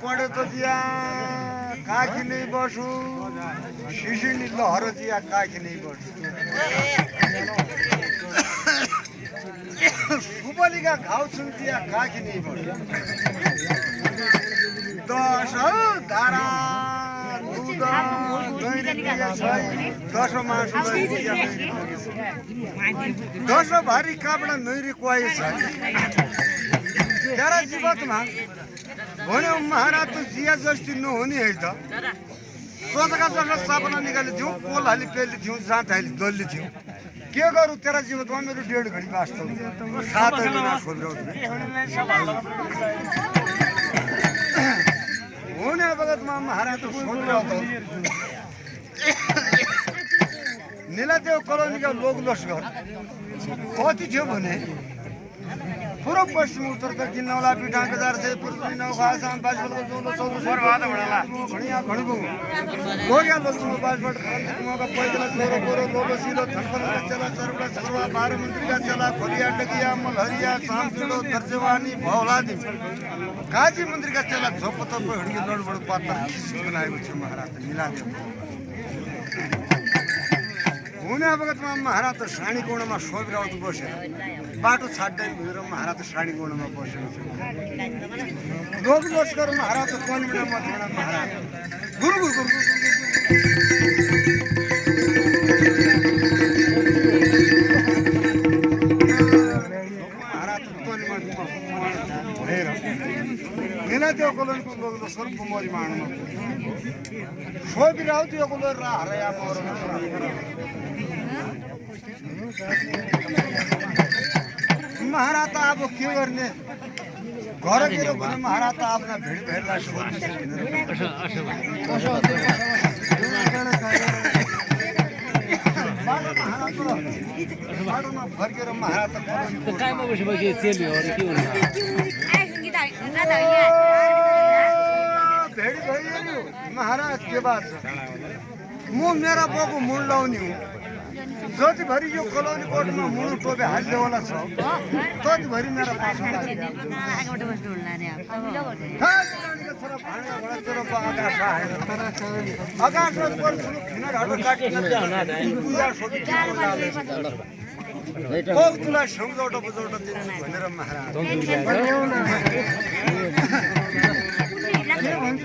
पढेको चिया काखी नै बसु सिसिनी लहरो चिया काखी नै बसु सुपलीका घाउ छुन चिया काखी नै बसु दश धारा दुध दश मासु दश भारी कापडा नैरी कुवाई छ त्यारा जीवनमा भन्यो महाराज त जिया जस्ती नहुने है त सोचका जसो सपना निकाले थियौँ पोल हाली पेली थियौँ जाँत हाली दल्ली थियौँ के गरौँ तेरा जीवनमा मेरो 1.5 घडी वास्तव 7 महिना हुने बगतमा महाराज त सोध्यो त नीलादेव कलोनीका लोक लस्कर कति थियो भने पूर्व पश्चिम उत्तर दक्षिण नौला पिठाङ बजार से पूर्वी नौखा आसाम बाजपटको जोलो चौधो सर्वाद भणला भणिया भणबु गोया लोकसभा बाजपट खानका पैदला छोरो गोरो लोलो सिलो थनपन चला सर्वला सर्वा 12 मन्त्रीका चला खोलिया डकिया मलहरिया सामसिलो दर्जवानी भौलादी काजी मन्त्रीका चला झोपतो हड्की लडबड पत्ता बनाएको छ महाराज नीलादेव हुने बगतमा महाराज त सानी कोणमा सोभिराउत बसेर बाटो छाड्दै भनेर महाराज त सानी कोणमा बसेको छ लोक लस्कर महाराज त कन्मिनामा थाना महाराज गुरु गुरु गुरु महाराज त कन्मिनामा भएर नीलादेव कलोनीको लोक लस्कर कुमारी माणमा सोभिराउत यो कोलो रा हरया मरन महाराज त अब के गर्ने घरतिर भने महाराज त आफ्ना भिड भेडलाई सोध्नु बाटोमा फर्केर महाराज त काममा बसेपछि चेल्यो अरे के हुन्छ भेड भइयो महाराज के बात छ म मेरा बाबु मुड लाउने हुँ जतिभरि यो कलोनी कोटमा मुडु टोपे हाल्नेवाला छ ततिभरि मेरा पासमा तुलाई सम्झौटा बुझौटा दिन्छु भनेर महाराज के भन्छ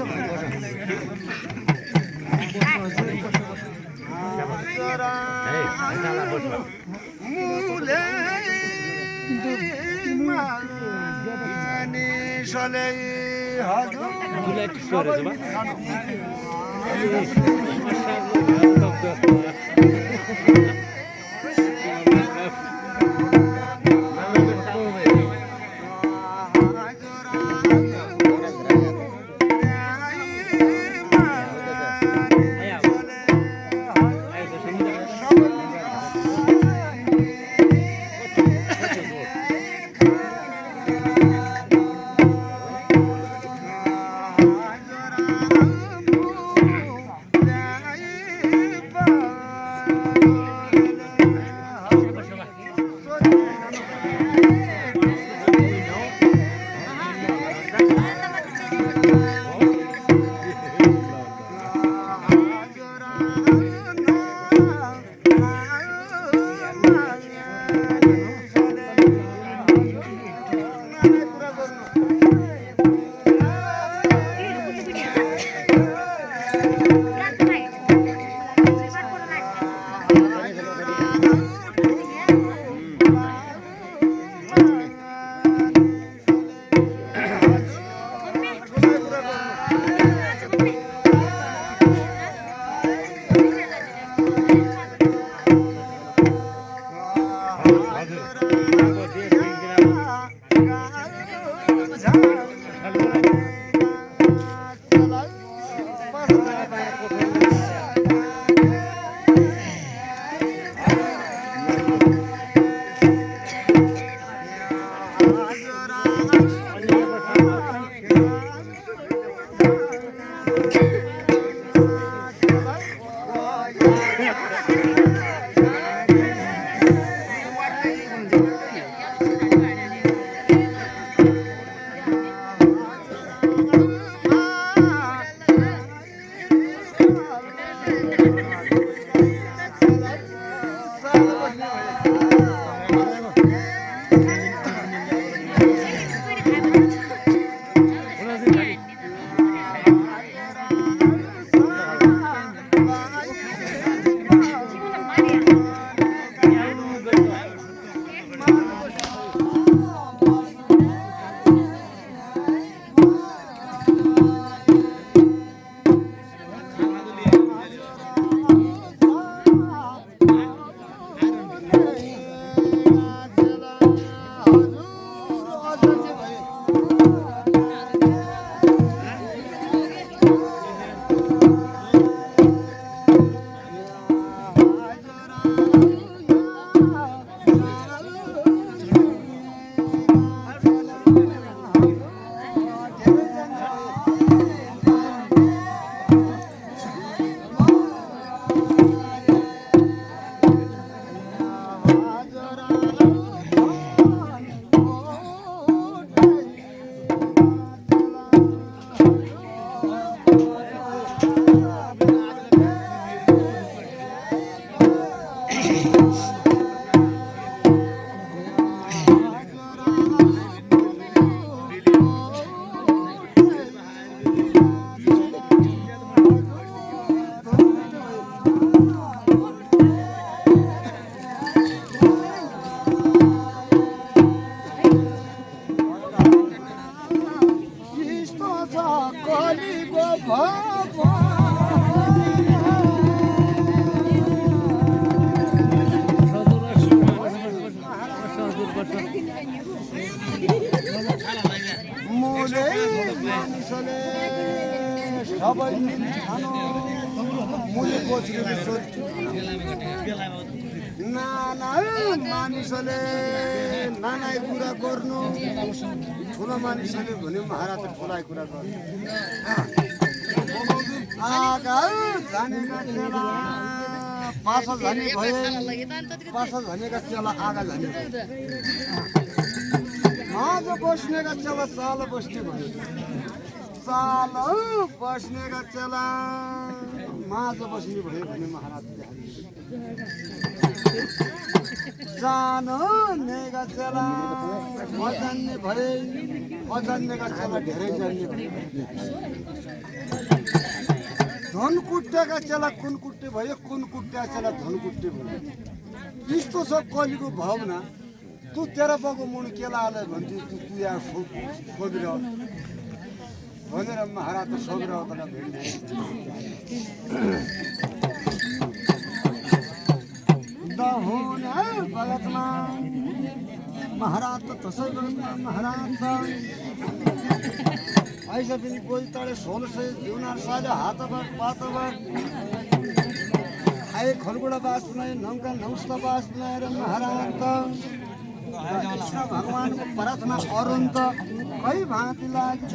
मुले मानिसले हजुर कलिको भव मोले मानिसले सबै खानु मुले कोचले सोध्छु नाना मानिसले नाना कुरा गर्नु ठुलो मानिसले भने महाराज ठुलाई कुरा गर्नु आगा जानेका चेला पासा जाने भए पासा जानेका चेला आगा जाने आज बस्नेका चेला साल बस्ने भयो साल बस्नेका चेला माझ बस्ने भयो भने महाराजले जान्नेका चेला अजान्ने भए अजान्नेका चेला धेरै जान्ने भए धन कुट्टेका चेला कुन कुट्टे भयो कुन कुट्टेका चेला धन कुट्टे भयो यस्तो छ कलिको भावना तू तेरा बाबु मुनि केला आले भन्थे तू यहाँ सोबिरह भनेर महाराज सोबिरह तल भेट्दै दहुना भगतमा महाराज त त्यसै गर्नु महाराज ऐसा पनि कोही तळे 1600 जीवनार साले हातबाट पातबाट आए खलगुडा बास बनाए नौका नौस्ता बास बनाएर महाराज त कृष्ण भगवानको प्रार्थना अरुन्त कही भाँति लाग्छ